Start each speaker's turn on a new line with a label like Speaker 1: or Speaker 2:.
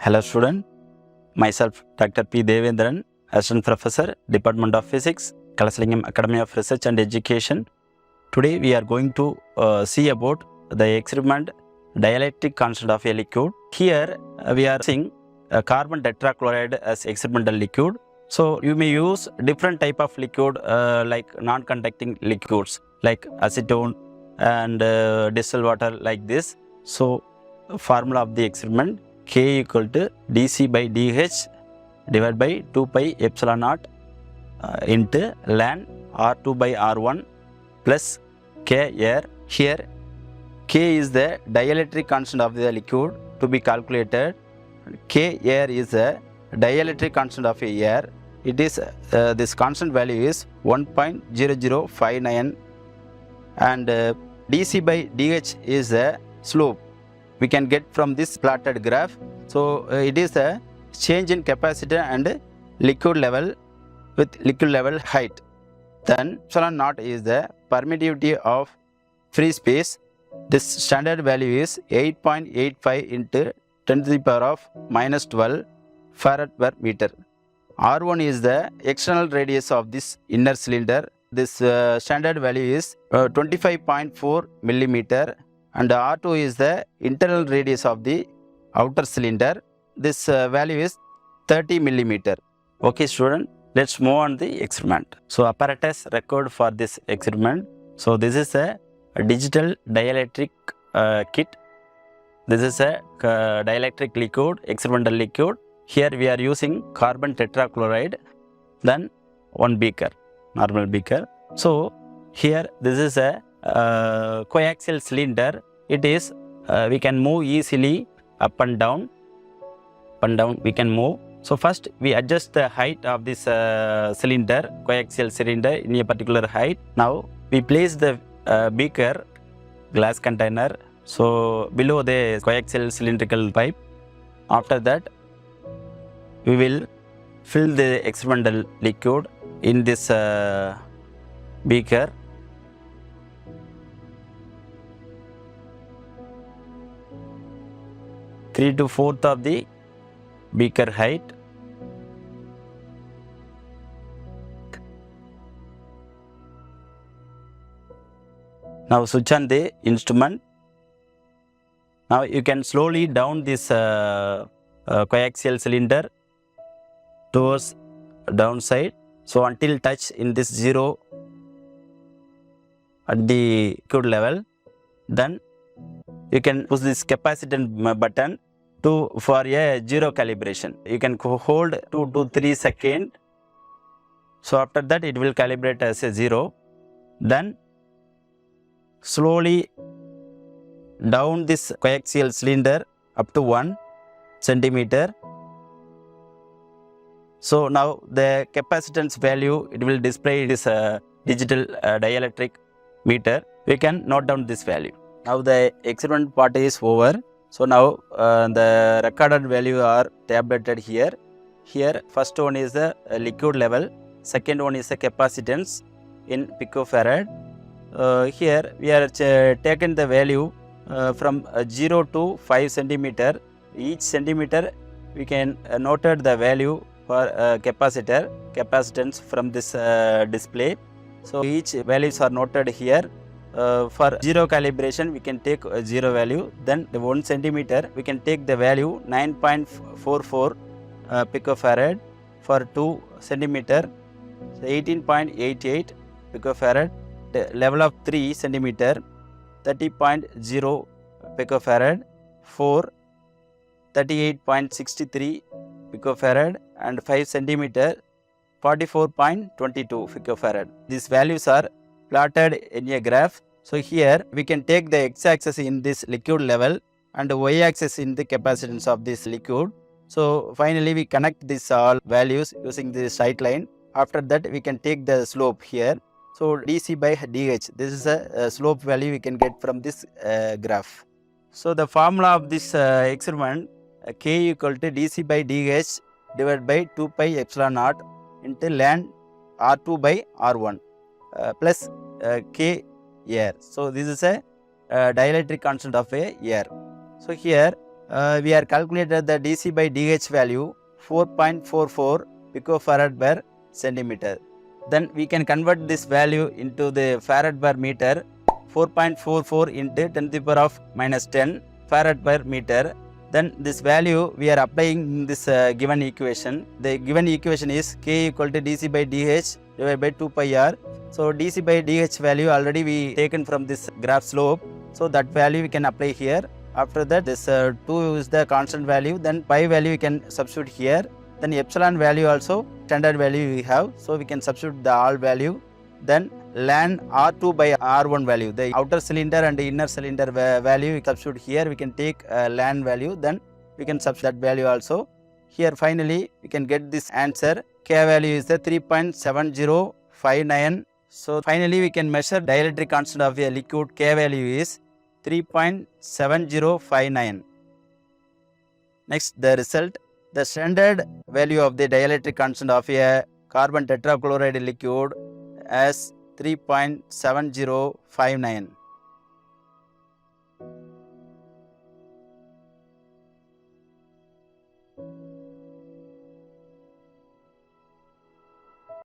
Speaker 1: Hello student, myself Dr. P. Devendran, Assistant Professor, Department of Physics, Kalasalingam Academy of Research and Education. Today we are going to see about the experiment dielectric constant of a liquid. Here we are seeing carbon tetrachloride as experimental liquid. So you may use different type of liquid like non-conducting liquids like acetone and distilled water like this. So formula of the experiment, K equal to dC by dH divided by 2 pi epsilon naught into ln R2 by R1 plus K air. Here K is the dielectric constant of the liquid to be calculated. K air is the dielectric constant of a air. It is this constant value is 1.0059 and dC by dH is the slope we can get from this plotted graph. So it is a change in capacity and liquid level with liquid level height. Then epsilon naught is the permittivity of free space. This standard value is 8.85 into 10 to the power of minus 12 farad per meter. R1 is the external radius of this inner cylinder. This standard value is 25.4 millimeter. And R2 is the internal radius of the outer cylinder. This value is 30 millimeter. Okay student, let's move on the experiment. So apparatus required for this experiment. So this is a digital dielectric kit. This is a dielectric liquid, experimental liquid. Here we are using carbon tetrachloride, then one beaker, normal beaker. So here this is a coaxial cylinder. It is we can move easily up and down we can move. So first we adjust the height of this cylinder, coaxial cylinder in a particular height. Now we place the beaker glass container so below the coaxial cylindrical pipe. After that we will fill the experimental liquid in this beaker. Three to fourth of the beaker height. Now switch on the instrument. Now you can slowly down this coaxial cylinder towards downside. So until touch in this zero at the liquid level, then you can push this capacitance button for a zero calibration. You can hold 2 to 3 seconds. So after that it will calibrate as a 0. Then slowly down this coaxial cylinder up to 1 centimeter. So now the capacitance value it will display this digital dielectric meter. We can note down this value. Now the experiment part is over. So now the recorded value are tabulated here. Here first one is the liquid level, second one is the capacitance in picofarad. Here we are taken the value from 0 to 5 centimeter. Each centimeter we can noted the value for capacitance from this display. So each values are noted here. For zero calibration we can take 0 value, then the 1 centimeter we can take the value 9.44 picofarad. For 2 centimeter 18.88 picofarad. The level of 3 centimeter 30.0 picofarad. 4 38.63 picofarad and 5 centimeter 44.22 picofarad. These values are plotted in a graph. So here we can take the x-axis in this liquid level and the y-axis in the capacitance of this liquid. So finally we connect these all values using the straight line. After that we can take the slope here. So dC by dH, this is a slope value we can get from this graph. So the formula of this experiment, K equal to dC by dH divided by 2 pi epsilon naught into ln R2 by R1 plus K air. So this is a dielectric constant of a air. So here we are calculated the dc by dh value 4.44 picofarad per centimeter. Then we can convert this value into the farad per meter. 4.44 into 10 to the power of minus 10 farad per meter. Then this value we are applying in this given equation. The given equation is k equal to dc by dh divided by 2 pi r. So dc by dh value already we taken from this graph slope. So that value we can apply here. After that this 2 is the constant value. Then pi value we can substitute here. Then epsilon value also standard value we have. So we can substitute the all value. Then ln R2 by R1 value, the outer cylinder and the inner cylinder value we substitute here. We can take ln value, then we can substitute that value also. Here finally we can get this answer. K value is the 3.7059. So finally we can measure dielectric constant of a liquid. K value is 3.7059. Next, the result. The standard value of the dielectric constant of a carbon tetrachloride liquid as 3.7059.